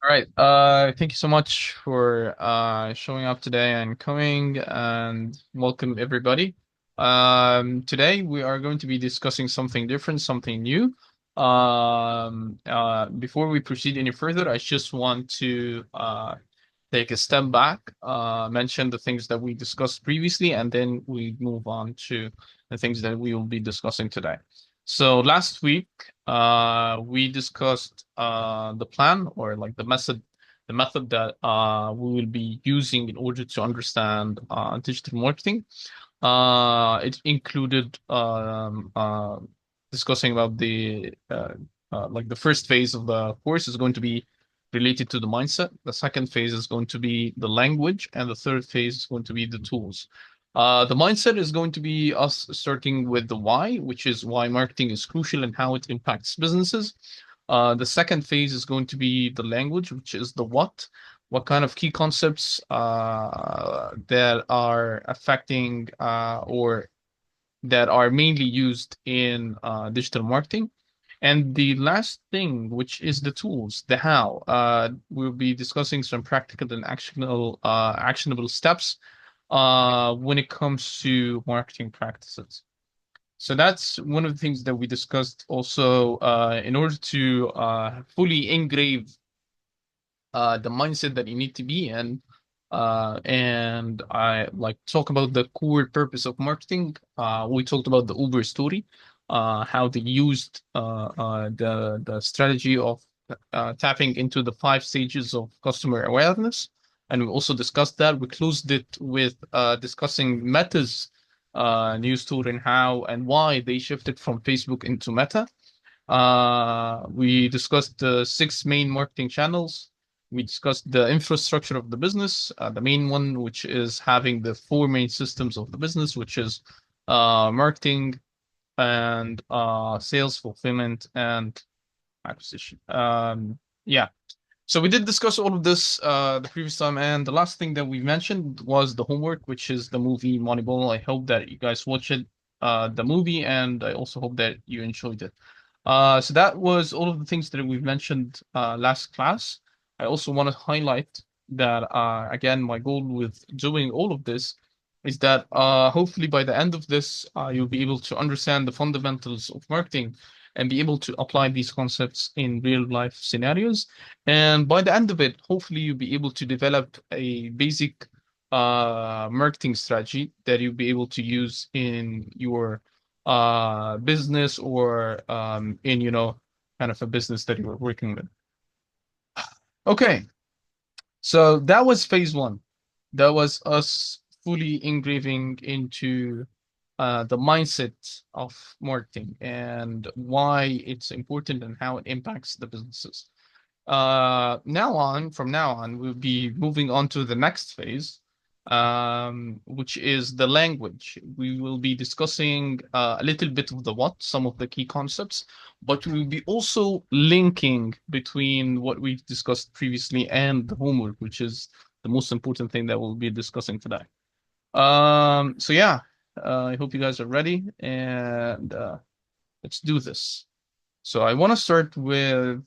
All right. Thank you so much for showing up today and coming, and welcome everybody. Today we are going to be discussing something different, something new. Before we proceed any further, I just want to take a step back, mention the things that we discussed previously, and then we move on to the things that we will be discussing today. So last week, we discussed the plan or like the method that we will be using in order to understand digital marketing. It included discussing about the first phase of the course is going to be related to the mindset. The second phase is going to be the language, and the third phase is going to be the tools. The mindset is going to be us starting with the why, which is why marketing is crucial and how it impacts businesses. The second phase is going to be the language, which is the what kind of key concepts that are affecting or that are mainly used in digital marketing. And the last thing, which is the tools, the how. We'll be discussing some practical and actionable steps when it comes to marketing practices. So that's one of the things that we discussed also in order to fully engrave the mindset that you need to be in. And I like talk about the core purpose of marketing. We talked about the Uber story, how they used the strategy of tapping into the 5 stages of customer awareness, and we also discussed that. We closed it with discussing Meta's news tool and how and why they shifted from Facebook into Meta. We discussed the 6 main marketing channels. We discussed the infrastructure of the business, the main one, which is having the 4 main systems of the business, which is marketing and sales, fulfillment, and acquisition. Yeah. So we did discuss all of this the previous time, and the last thing that we mentioned was the homework, which is the movie Moneyball. I hope that you guys watched it, the movie, and I also hope that you enjoyed it. So that was all of the things that we've mentioned last class. I also want to highlight that again, my goal with doing all of this is that hopefully by the end of this, you'll be able to understand the fundamentals of marketing and be able to apply these concepts in real life scenarios. And by the end of it, hopefully you'll be able to develop a basic marketing strategy that you'll be able to use in your business or in, kind of a business that you're working with. Okay, so that was phase one. That was us fully engraving into the mindset of marketing and why it's important and how it impacts the businesses. From now on, we'll be moving on to the next phase, which is the language. We will be discussing a little bit of the what, some of the key concepts, but we'll be also linking between what we've discussed previously and the homework, which is the most important thing that we'll be discussing today. So yeah, I hope you guys are ready, and let's do this. So I want to start with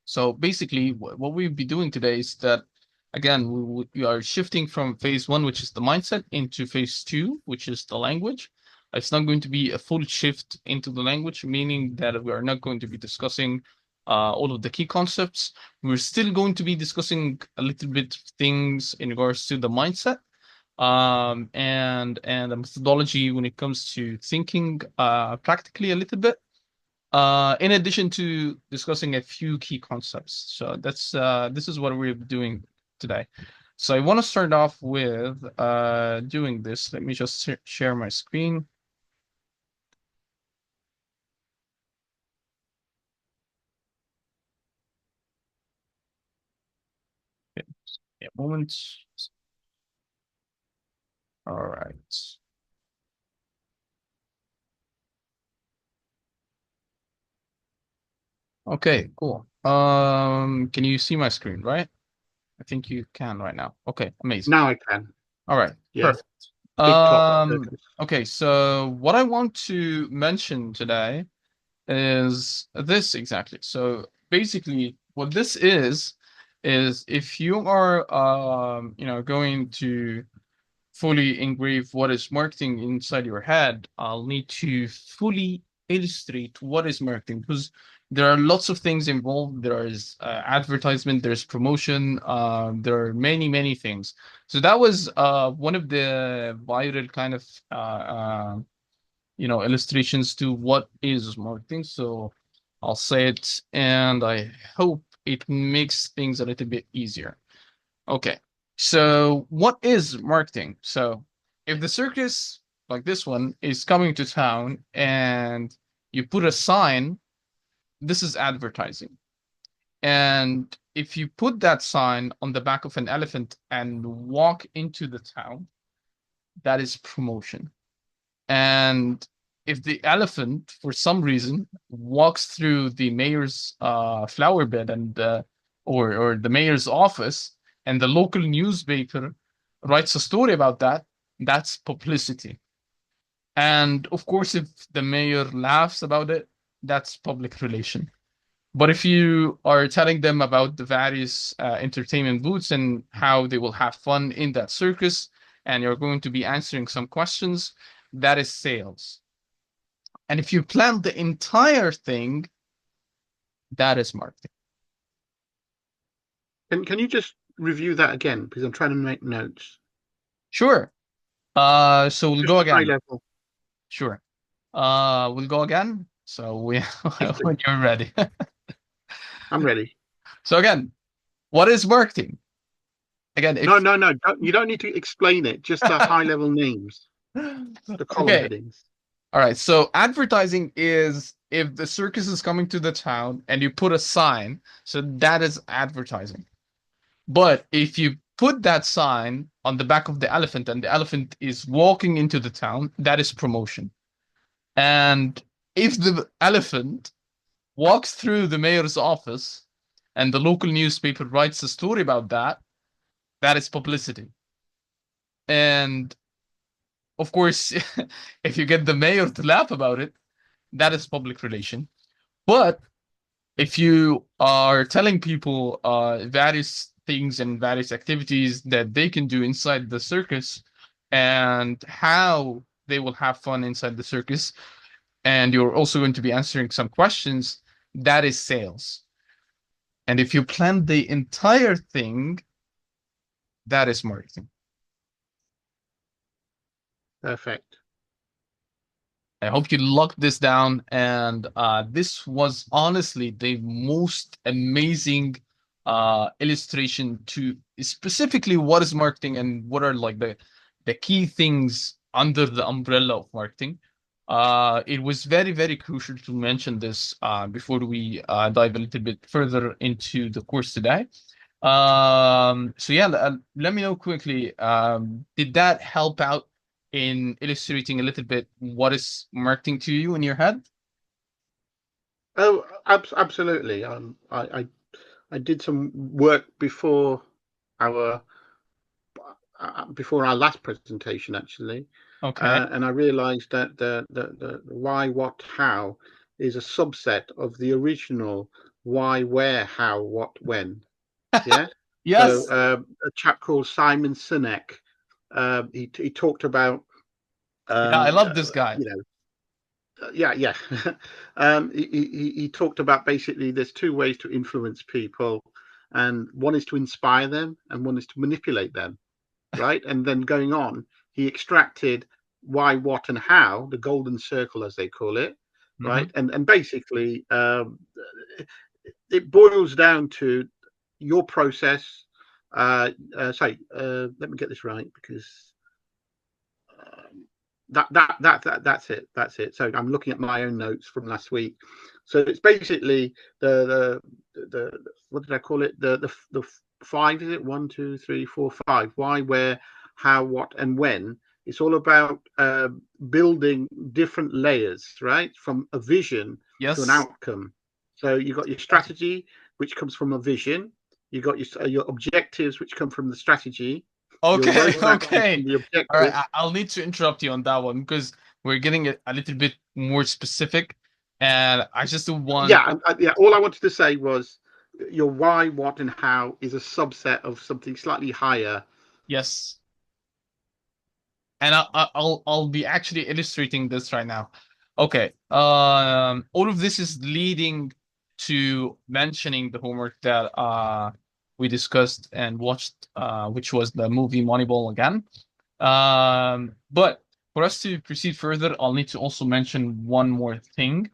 so basically, what we'll be doing today is that, again, we are shifting from phase one, which is the mindset, into phase two, which is the language. It's not going to be a full shift into the language, meaning that we are not going to be discussing all of the key concepts. We're still going to be discussing a little bit of things in regards to the mindset and the methodology when it comes to thinking practically a little bit in addition to discussing a few key concepts. So this is what we're doing today. So I want to start off with doing this. Let me just share my screen. Okay, a moment. All right. Okay, cool. Can you see my screen, right? I think you can right now. Okay, amazing. Now I can. All right, Yeah. perfect. Big clock. Okay. Okay, so what I want to mention today is this exactly. So basically, what this is if you are going to fully engrave what is marketing inside your head, I'll need to fully illustrate what is marketing, because there are lots of things involved. There is advertisement, there's promotion, there are many, many things. So that was one of the viral kind of illustrations to what is marketing. So I'll say it, and I hope it makes things a little bit easier. Okay. So what is marketing? So if the circus, like this one, is coming to town and you put a sign, this is advertising. And if you put that sign on the back of an elephant and walk into the town, that is promotion. And if the elephant, for some reason, walks through the mayor's flower bed and or the mayor's office, and the local newspaper writes a story about that, that's publicity. And of course, if the mayor laughs about it, that's public relation. But if you are telling them about the various entertainment booths and how they will have fun in that circus, and you're going to be answering some questions, that is sales. And if you plan the entire thing, that is marketing. And can you just review that again? Because I'm trying to make notes. Sure. So we'll Just go high again. level. Sure. We'll go again. So we Yes, when please. you're ready. I'm ready. So again, what is marketing? Again, No, if no, no. You don't need to explain it. Just the high level names, the column okay. headings. All right. So advertising is if the circus is coming to the town and you put a sign, so that is advertising. But if you put that sign on the back of the elephant and the elephant is walking into the town, that is promotion. And if the elephant walks through the mayor's office and the local newspaper writes a story about that, that is publicity. And of course, if you get the mayor to laugh about it, that is public relation. But if you are telling people various things and various activities that they can do inside the circus and how they will have fun inside the circus, and you're also going to be answering some questions, that is sales. And if you plan the entire thing, that is marketing. Perfect. I hope you locked this down. And this was honestly the most amazing illustration to specifically what is marketing and what are like the key things under the umbrella of marketing. It was very, very crucial to mention this before we dive a little bit further into the course today. So yeah, let me know quickly. Did that help out in illustrating a little bit what is marketing to you in your head? Oh, absolutely. I did some work our before our last presentation, actually, Okay. and I realised that the why, what, how is a subset of the original why, where, how, what, when. Yeah. So Yes. a chap called Simon Sinek, he talked about Yeah, I um, love uh, this guy. you know yeah, yeah. He talked about basically there's two ways to influence people, and one is to inspire them, and one is to manipulate them, right? And then going on, he extracted why, what, and how, the golden circle as they call it, Hmm. right? And basically, it boils down to your process. Let me get this right because that's it. That's it. So I'm looking at my own notes from last week. So it's basically the what did I call it? The five, is it? One, two, three, four, five. Why, where, how, what, and when. It's all about building different layers, right? From a vision to an Yes. outcome. So you've got your Exactly. strategy, which comes from a vision. You've got your objectives, which come from the strategy. Your Okay, roadmap comes from okay. the All right, objectives. I'll need to interrupt you on that one because we're getting a little bit more specific, and I just want. Yeah, yeah. All I wanted to say was your why, what, and how is a subset of something slightly higher. Yes. And I'll be actually illustrating this right now. Okay. All of this is leading to mentioning the homework that we discussed and watched, which was the movie Moneyball again. But for us to proceed further, I'll need to also mention one more thing,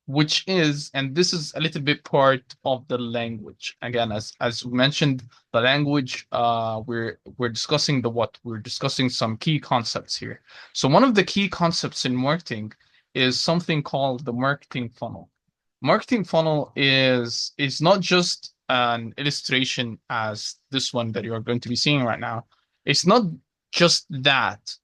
which is, and this is a little bit part of the language. Again, as we mentioned, the language, we're discussing the what, we're discussing some key concepts here. So one of the key concepts in marketing is something called the marketing funnel. Marketing funnel is not just an illustration as this one that you're going to be seeing right now. It's not just that.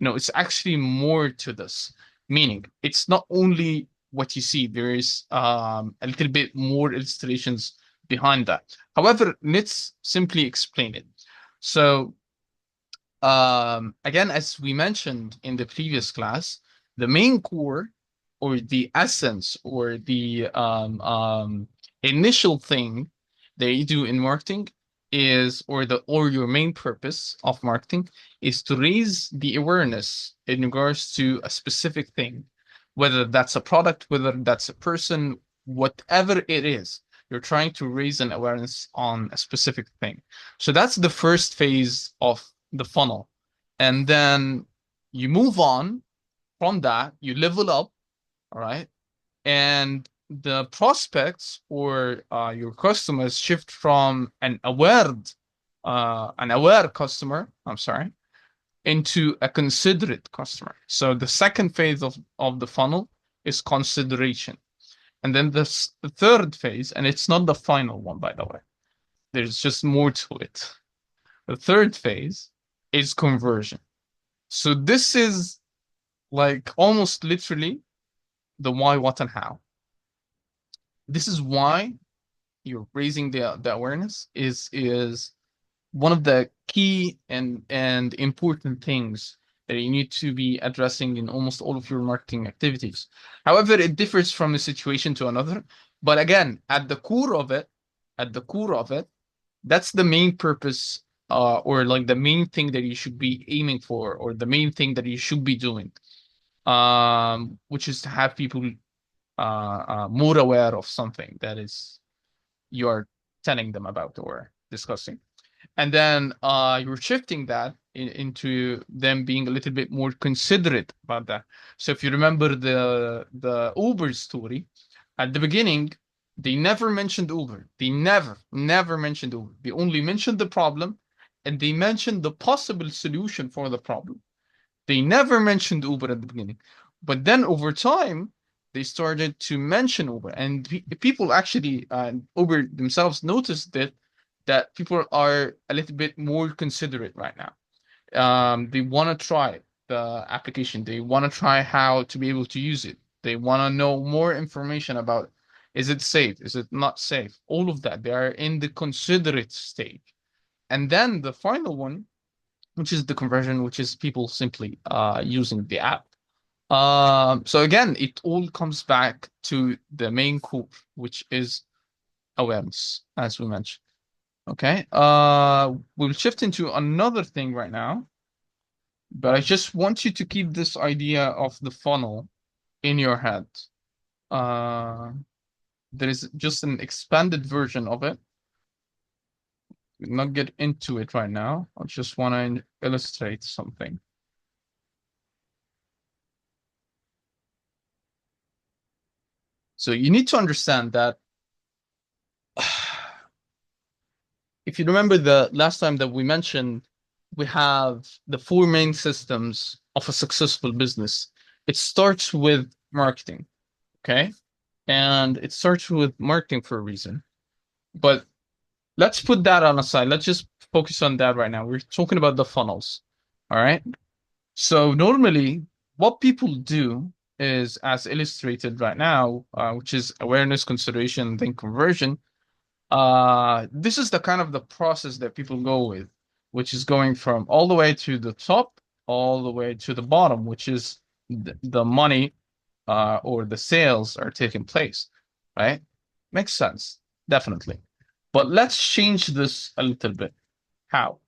No, it's actually more to this. Meaning, it's not only what you see. There is a little bit more illustrations behind that. However, let's simply explain it. So, again, as we mentioned in the previous class, the main core or the essence or the initial thing that you do in marketing is, or your main purpose of marketing is to raise the awareness in regards to a specific thing, whether that's a product, whether that's a person, whatever it is, you're trying to raise an awareness on a specific thing. So that's the first phase of the funnel. And then you move on from that, you level up, all right? And the prospects or your customers shift from an aware customer, I'm sorry, into a considerate customer. So the second phase of the funnel is consideration. And then the third phase, and it's not the final one, by the way, there's just more to it. The third phase is conversion. So this is like almost literally the why, what, and how. This is why you're raising the awareness is one of the key and important things that you need to be addressing in almost all of your marketing activities. However, it differs from a situation to another. But again, at the core of it, that's the main purpose, or like the main thing that you should be aiming for, or the main thing that you should be doing, which is to have people more aware of something that is you're telling them about or discussing. And then you're shifting that into them being a little bit more considerate about that. So if you remember the Uber story, at the beginning, they never mentioned Uber. They never mentioned Uber. They only mentioned the problem and they mentioned the possible solution for the problem. They never mentioned Uber at the beginning. But then over time, they started to mention Uber, and people actually, Uber themselves noticed that people are a little bit more considerate right now. They want to try the application. They want to try how to be able to use it. They want to know more information about, is it safe? Is it not safe? All of that. They are in the considerate stage. And then the final one, which is the conversion, which is people simply using the app. So again, it all comes back to the main core, which is awareness, as we mentioned. Okay. We'll shift into another thing right now, but I just want you to keep this idea of the funnel in your head. Uh, there is just an expanded version of it. We'll not get into it right now. I just want to illustrate something. So you need to understand that if you remember the last time that we mentioned, we have the four main systems of a successful business. It starts with marketing, okay? And it starts with marketing for a reason. But let's put that on a side. Let's just focus on that right now. We're talking about the funnels, all right? So normally, what people do is, as illustrated right now, which is awareness, consideration, then conversion. This is the kind of the process that people go with, which is going from all the way to the top, all the way to the bottom, which is the money or the sales are taking place, right? Makes sense, definitely. But let's change this a little bit. How?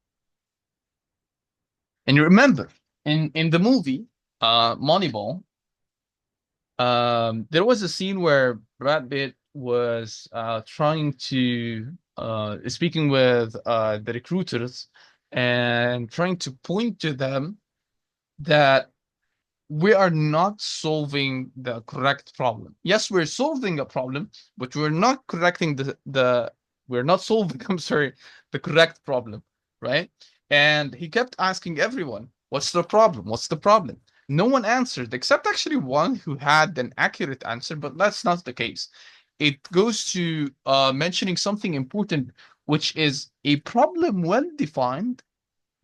And you remember in the movie Moneyball, there was a scene where Brad Pitt was trying to speaking with the recruiters and trying to point to them that we are not solving the correct problem. Yes, we're solving a problem, but we're not correcting the we're not solving, I'm sorry, the correct problem, right? And he kept asking everyone, what's the problem? What's the problem? No one answered, except actually one who had an accurate answer, but that's not the case. It goes to mentioning something important, which is a problem well defined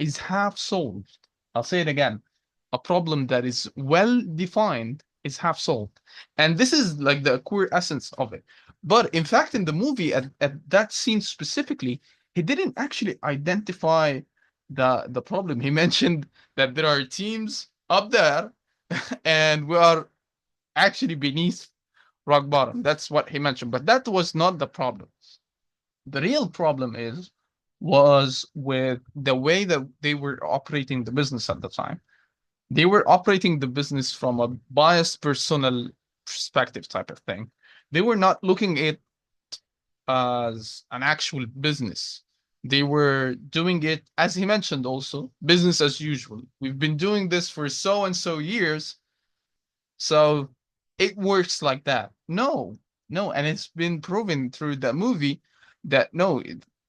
is half solved. I'll say it again. A problem that is well defined is half solved. And this is like the core essence of it. But in fact, in the movie, at that scene specifically, he didn't actually identify the problem. He mentioned that there are teams up there and we are actually beneath rock bottom. That's what he mentioned. But that was not the problem. The real problem was with the way that they were operating the business at the time. They were operating the business from a biased personal perspective type of thing. They were not looking at it as an actual business. They were doing it, as he mentioned also, business as usual. We've been doing this for so and so years, so it works like that. No, no, and it's been proven through that movie that no,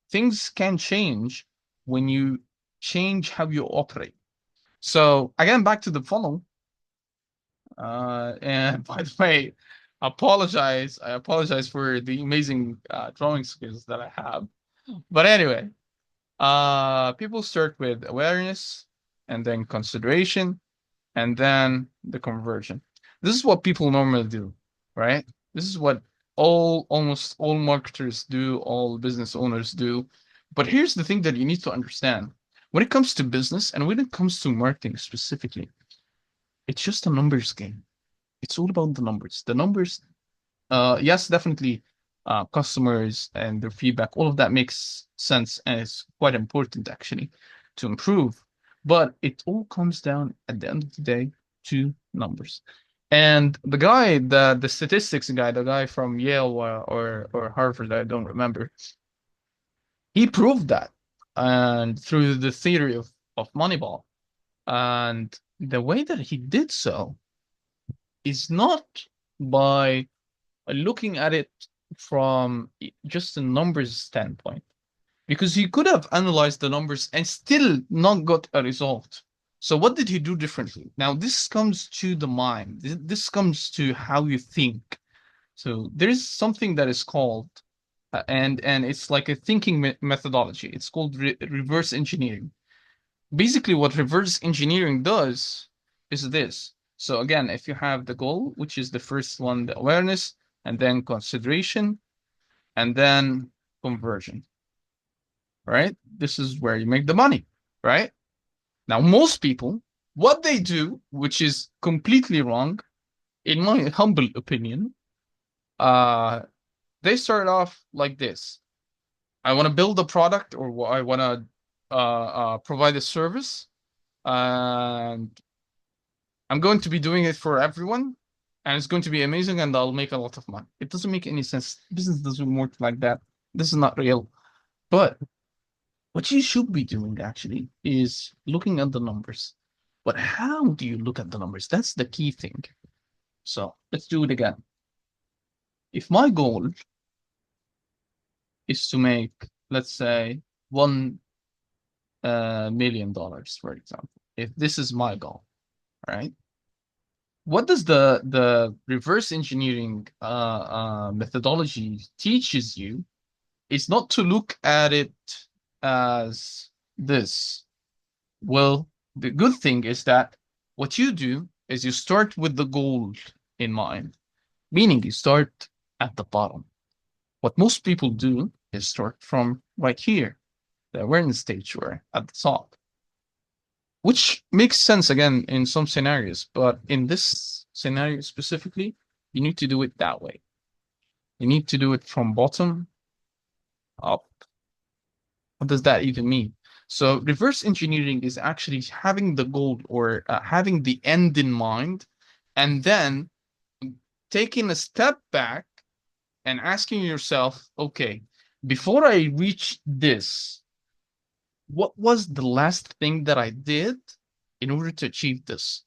things can change when you change how you operate. So again, back to the funnel. And by the way, apologize. I apologize for the amazing drawing skills that I have. But anyway, people start with awareness and then consideration and then the conversion. This is what people normally do, right? This is what almost all marketers do, all business owners do. But here's the thing that you need to understand. When it comes to business and when it comes to marketing specifically, it's just a numbers game. It's all about the numbers. The numbers, yes, definitely, customers and their feedback, all of that makes sense and it's quite important actually to improve. But it all comes down at the end of the day to numbers. And the guy, the statistics guy, the guy from Yale or Harvard, I don't remember, he proved that and through the theory of Moneyball. And the way that he did so is not by looking at it from just a numbers standpoint, because he could have analyzed the numbers and still not got a result. So what did he do differently? Now this comes to the mind. This comes to how you think. So there is something that is called, and it's like a thinking methodology. It's called reverse engineering. Basically, what reverse engineering does is this. So again, if you have the goal, which is the first one, the awareness, and then consideration, and then conversion, right? This is where you make the money, right? Now, most people, what they do, which is completely wrong, in my humble opinion, uh, they start off like this. I want to build a product or I want to provide a service, and I'm going to be doing it for everyone, and it's going to be amazing, and I'll make a lot of money. It doesn't make any sense. Business doesn't work like that. This is not real. But what you should be doing actually is looking at the numbers. But how do you look at the numbers? That's the key thing. So let's do it again. If my goal is to make, let's say, $1 million, for example, if this is my goal, right? What does the reverse engineering methodology teaches you is not to look at it as this. Well, the good thing is that what you do is you start with the goal in mind, meaning you start at the bottom. What most people do is start from right here, the awareness stage, or at the top, which makes sense again in some scenarios, but in this scenario specifically, you need to do it that way. You need to do it from bottom up. What does that even mean? So reverse engineering is actually having the goal or having the end in mind, and then taking a step back and asking yourself, okay, before I reach this, what was the last thing that I did in order to achieve this?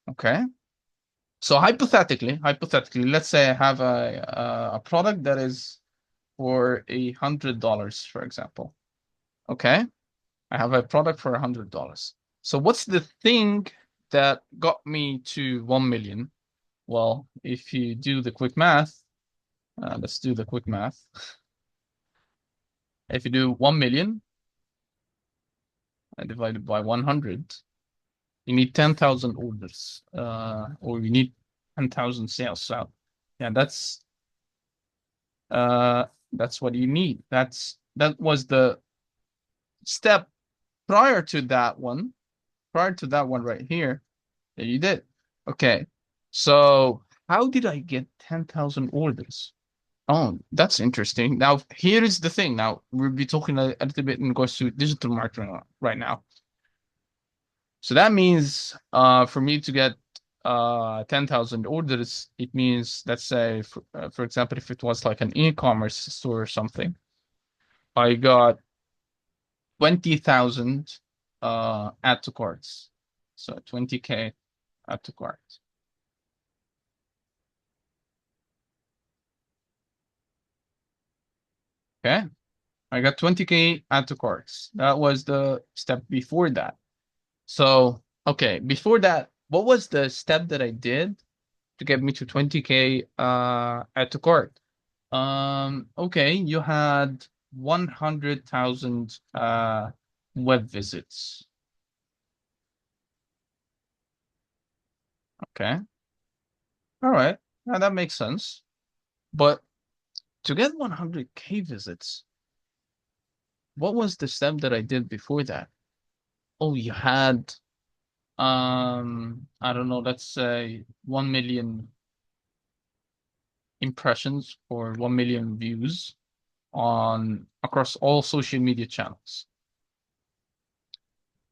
Okay. So hypothetically, let's say I have a product that is for $100, for example. Okay. I have a product for $100. So what's the thing that got me to 1 million? Well, if you do the quick math, let's do the quick math. If you do 1 million divided by 100, you need 10,000 orders, or you need 10,000 sales. So yeah, that's what you need. That was the step prior to that one, right here that you did. Okay. So how did I get 10,000 orders? Oh, that's interesting. Now, here is the thing. Now, we'll be talking a little bit in regards to digital marketing right now. So that means for me to get 10,000 orders, it means, let's say, for example, if it was like an e-commerce store or something, I got 20,000 add to carts. So 20K add to cart. Okay. I got 20K add to carts. That was the step before that. So, okay, before that, what was the step that I did to get me to 20K add to cart? Okay, you had 100,000 web visits. Okay. All right. Now that makes sense. But to get 100K visits, what was the step that I did before that? Oh, you had I don't know, let's say 1 million impressions or 1 million views on across all social media channels.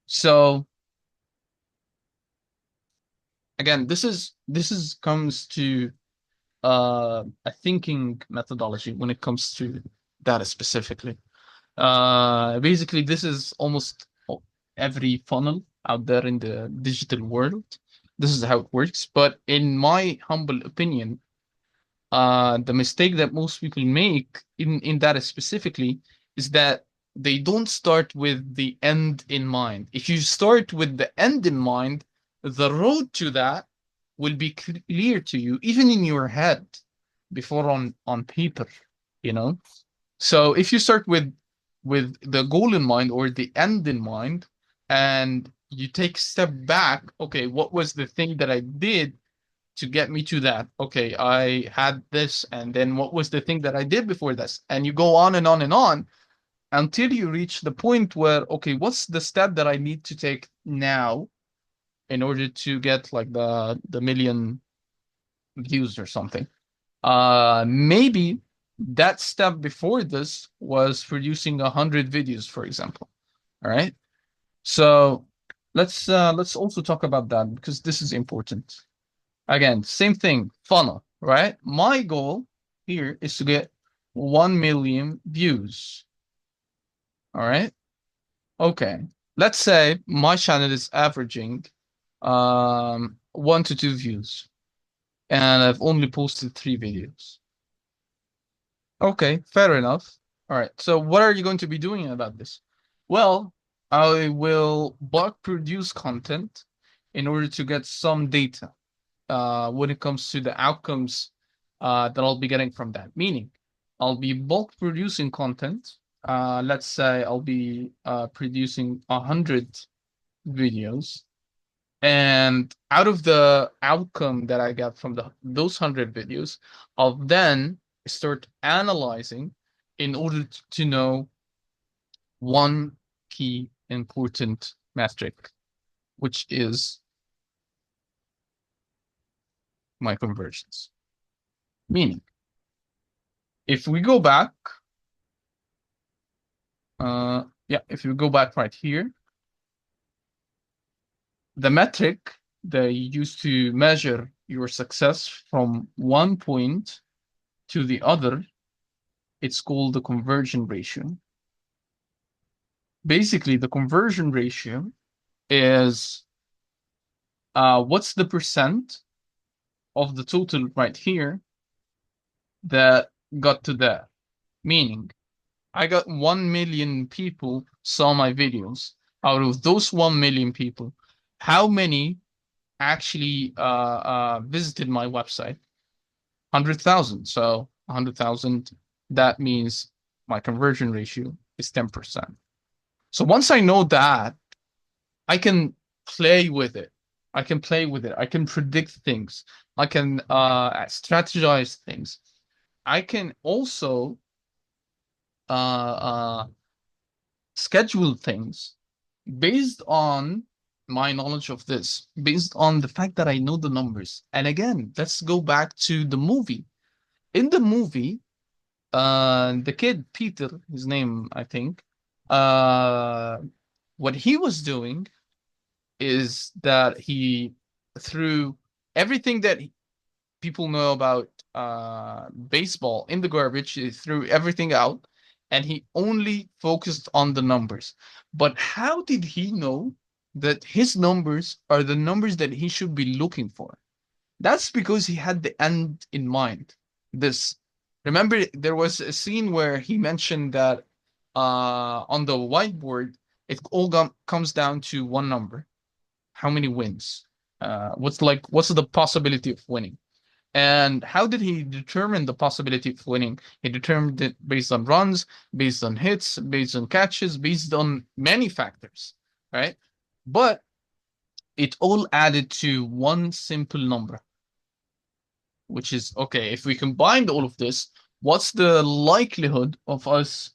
So again, this is comes to a thinking methodology when it comes to data specifically. Basically, this is almost every funnel out there in the digital world. This is how it works. But in my humble opinion, the mistake that most people make in data specifically is that they don't start with the end in mind. If you start with the end in mind, the road to that will be clear to you, even in your head, before on paper, you know? So if you start with the goal in mind or the end in mind, and you take a step back, okay, what was the thing that I did to get me to that? Okay, I had this, and then what was the thing that I did before this? And you go on and on and on until you reach the point where, okay, what's the step that I need to take now in order to get like the million views or something? Maybe that step before this was producing 100 videos, for example. All right. So let's also talk about that because this is important. Again, same thing, funnel, right? My goal here is to get 1 million views. All right. Okay. Let's say my channel is averaging 1 to 2 views, and I've only posted 3 videos. Okay, fair enough. All right. So what are you going to be doing about this? Well, I will bulk produce content in order to get some data when it comes to the outcomes that I'll be getting from that. Meaning, I'll be bulk producing content. Let's say I'll be producing 100 videos, and out of the outcome that I get from those 100 videos, I'll then start analyzing in order to know one key important metric, which is my conversions. Meaning, if we go back Yeah, if you go back right here, the metric that you use to measure your success from one point to the other, it's called the conversion ratio. Basically, the conversion ratio is what's the percent of the total right here that got to that. Meaning, I got 1 million people saw my videos. Out of those 1 million people, how many actually visited my website? 100,000. So 100,000, that means my conversion ratio is 10%. So once I know that, I can play with it. I can play with it. I can predict things. I can strategize things. I can also uh, uh, schedule things based on my knowledge of this, based on the fact that I know the numbers. And again, let's go back to the movie. In the movie, the kid, Peter, his name, I think, uh, what he was doing is that he threw everything that people know about baseball in the garbage. He threw everything out and he only focused on the numbers. But how did he know that his numbers are the numbers that he should be looking for? That's because he had the end in mind. This, remember, there was a scene where he mentioned that on the whiteboard, it all comes down to one number. How many wins? What's the possibility of winning? And how did he determine the possibility of winning? He determined it based on runs, based on hits, based on catches, based on many factors, right? But it all added to one simple number, which is okay, if we combined all of this, what's the likelihood of us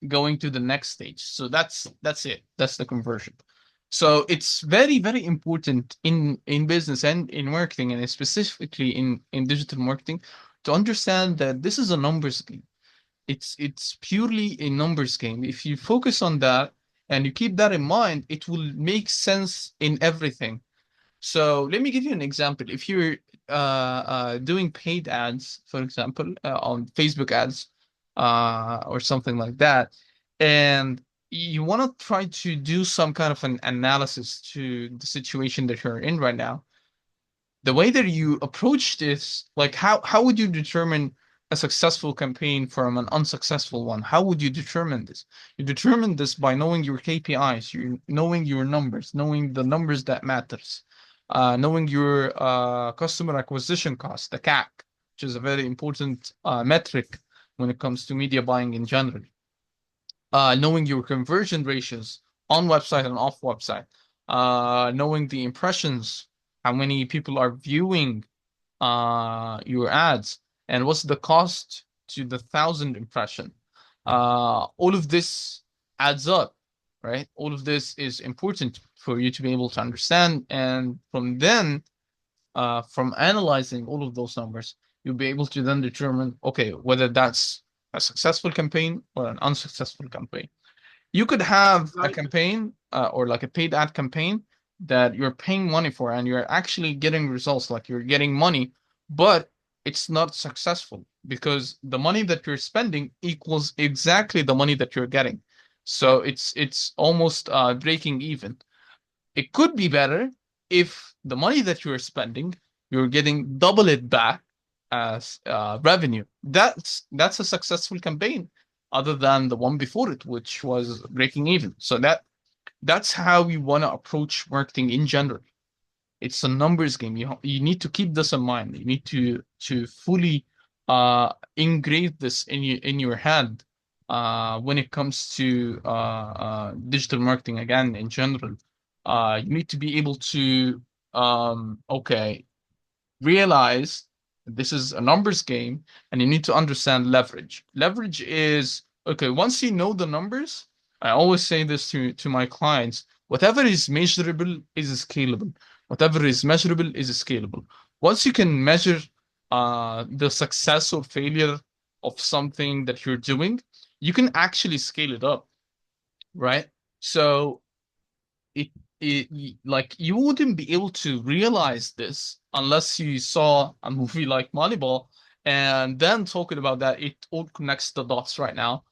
going to the next stage? So that's it. That's the conversion. So it's very, very important in business and in marketing, and specifically in digital marketing, to understand that this is a numbers game. It's purely a numbers game. If you focus on that and you keep that in mind, it will make sense in everything. So let me give you an example. If you're doing paid ads, for example, on Facebook ads or something like that, and you want to try to do some kind of an analysis to the situation that you're in right now, the way that you approach this, like how would you determine a successful campaign from an unsuccessful one? How would you determine this? You determine this by knowing your KPIs, you knowing your numbers, knowing the numbers that matters, knowing your customer acquisition cost, the CAC, which is a very important metric when it comes to media buying in general. Knowing your conversion ratios on website and off website, knowing the impressions, how many people are viewing your ads, and what's the cost to the 1,000 impression. All of this adds up, right? All of this is important for you to be able to understand, and from then, from analyzing all of those numbers, you'll be able to then determine, okay, whether that's a successful campaign or an unsuccessful campaign. You could have a Right. campaign or like a paid ad campaign that you're paying money for and you're actually getting results, like you're getting money, but it's not successful because the money that you're spending equals exactly the money that you're getting. So it's almost breaking even. It could be better if the money that you're spending, you're getting double it back as revenue. That's a successful campaign, other than the one before it, which was breaking even. So that's how you want to approach marketing in general. It's a numbers game. You need to keep this in mind. You need to fully engrave this in your head when it comes to digital marketing again in general. You need to be able to okay, realize this is a numbers game, and you need to understand leverage. Leverage is okay, once you know the numbers, I always say this to my clients, whatever is measurable is scalable. Whatever is measurable is scalable. Once you can measure the success or failure of something that you're doing, you can actually scale it up. right? So it like you wouldn't be able to realize this unless you saw a movie like Moneyball, and then talking about that, it all connects the dots right now.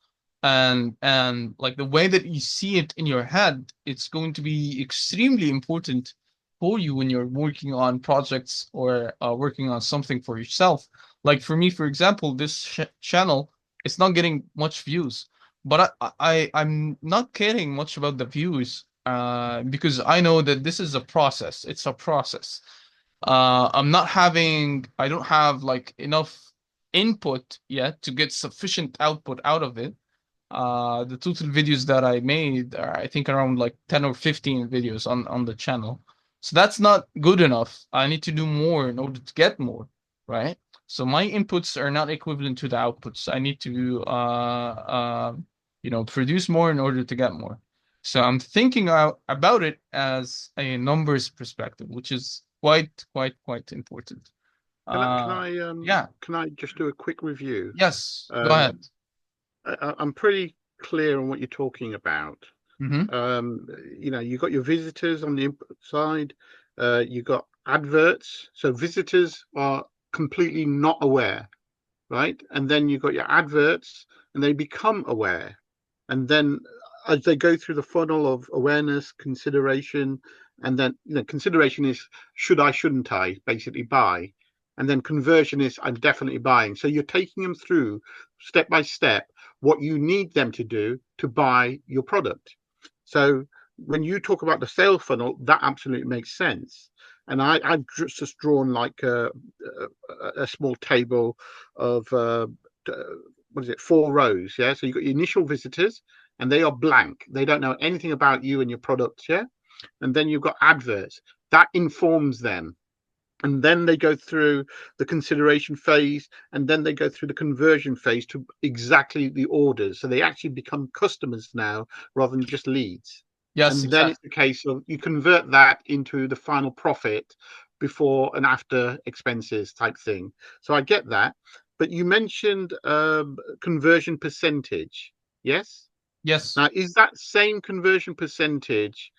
And like the way that you see it in your head, it's going to be extremely important for you when you're working on projects or working on something for yourself. Like for me, for example, this channel, it's not getting much views, but I'm not caring much about the views because I know that this is a process. It's a process. I don't have like enough input yet to get sufficient output out of it. The total videos that I made are, I think, around like 10 or 15 videos on the channel. So that's not good enough. I need to do more in order to get more, right? So my inputs are not equivalent to the outputs. I need to produce more in order to get more. So I'm thinking about it as a numbers perspective, which is quite important. Can I can Uh, I yeah. can I just do a quick review? Yes. Go Um, ahead. I'm pretty clear on what you're talking about. Mm-hmm. You got your visitors on the input side. You got adverts. So visitors are completely not aware, right? And then you got your adverts, and they become aware. And then as they go through the funnel of awareness, consideration, and then consideration is should I, shouldn't I, basically buy. And then conversion is I'm definitely buying. So you're taking them through step by step what you need them to do to buy your product. So when you talk about the sales funnel, that absolutely makes sense. And I've just drawn like a small table of what is it, 4 rows. Yeah. So you've got your initial visitors and they are blank. They don't know anything about you and your products. Yeah. And then you've got adverts that informs them. And then they go through the consideration phase, and then they go through the conversion phase to exactly the orders. So they actually become customers now rather than just leads. Yes, And then it's exactly. the case of you convert that into the final profit before and after expenses type thing. So I get that. But you mentioned conversion percentage. Yes? Yes. Now, is that same conversion percentage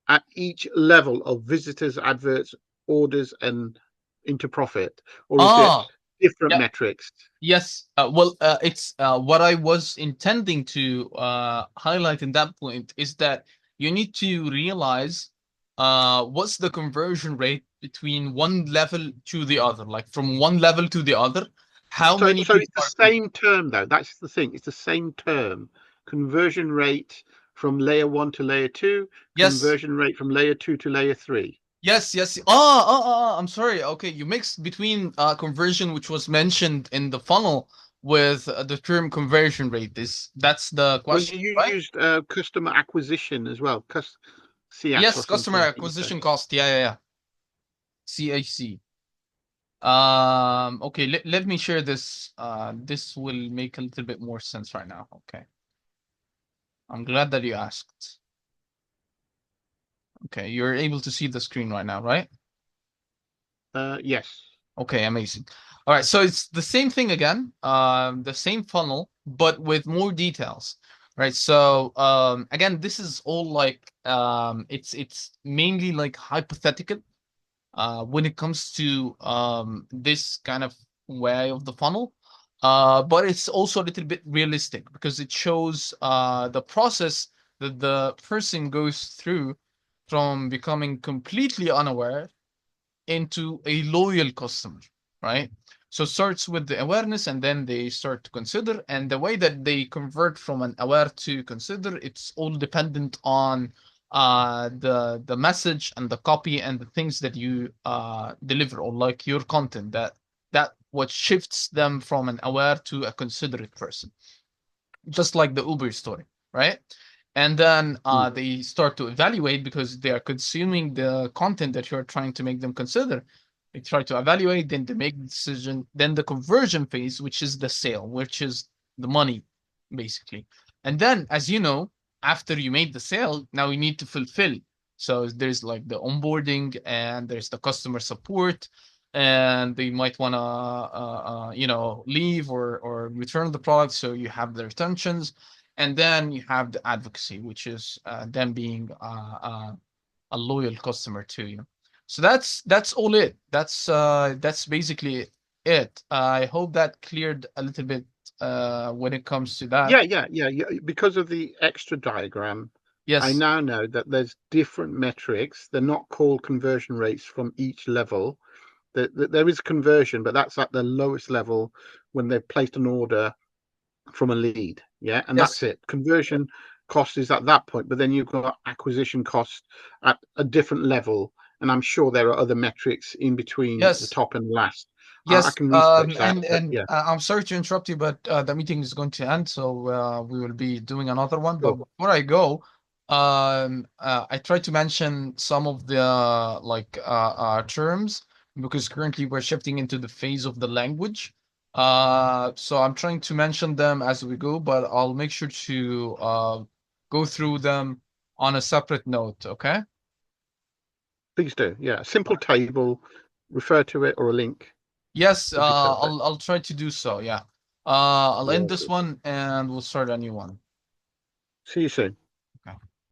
at each level of visitors, adverts, orders, and into profit, or is it Ah, different yeah. metrics? Yes. Well, it's what I was intending to highlight in that point is that you need to realize what's the conversion rate between one level to the other, like from one level to the other. How So, many so people it's the are same term though. That's the thing. It's the same term. Conversion rate from layer one to layer two. Yes. Conversion rate from layer two to layer three. Yes. I'm sorry. Okay, you mixed between conversion, which was mentioned in the funnel, with the term conversion rate. That's the Well, question, you right? used customer acquisition as well, CAC or Yes, customer something. I think you said. acquisition cost. Yeah. CAC. Okay, let me share this. This will make a little bit more sense right now. Okay. I'm glad that you asked. Okay, you're able to see the screen right now, right? Yes. Okay, amazing. All right, so it's the same thing again, the same funnel, but with more details, right? So again, this is all like it's mainly like hypothetical when it comes to this kind of way of the funnel. But it's also a little bit realistic because it shows the process that the person goes through from becoming completely unaware into a loyal customer, right? So it starts with the awareness and then they start to consider. And the way that they convert from an aware to consider, it's all dependent on the message and the copy and the things that you deliver, or like your content, that what shifts them from an aware to a considerate person, just like the Uber story, right? And then Mm. they start to evaluate because they are consuming the content that you're trying to make them consider. They try to evaluate, then they make the decision, then the conversion phase, which is the sale, which is the money, basically. And then, as you know, after you made the sale, now you need to fulfill. So there's like the onboarding and there's the customer support, and they might want to leave or return the product, so you have the retentions. And then you have the advocacy, which is them being a loyal customer to you. So that's all it. That's basically it. I hope that cleared a little bit when it comes to that. Yeah. Because of the extra diagram, I Yes. now know that there's different metrics. They're not called conversion rates from each level. There is conversion, but that's at the lowest level when they've placed an order from a lead. Yeah, and Yes. that's it. Conversion cost is at that point, but then you've got acquisition cost at a different level. And I'm sure there are other metrics in between the Yes. top and last. I Yes, can research that, but and yeah, I'm sorry to interrupt you, but the meeting is going to end, so we will be doing another one. But sure. before I go, I tried to mention some of the terms because currently we're shifting into the phase of the language. So I'm trying to mention them as we go, but I'll make sure to go through them on a separate note. Okay? Please do. Yeah, a simple table, refer to it, or a link Yes, would be perfect. I'll try to do so. Yeah. I'll end this Lovely. one and we'll start a new one. See you soon.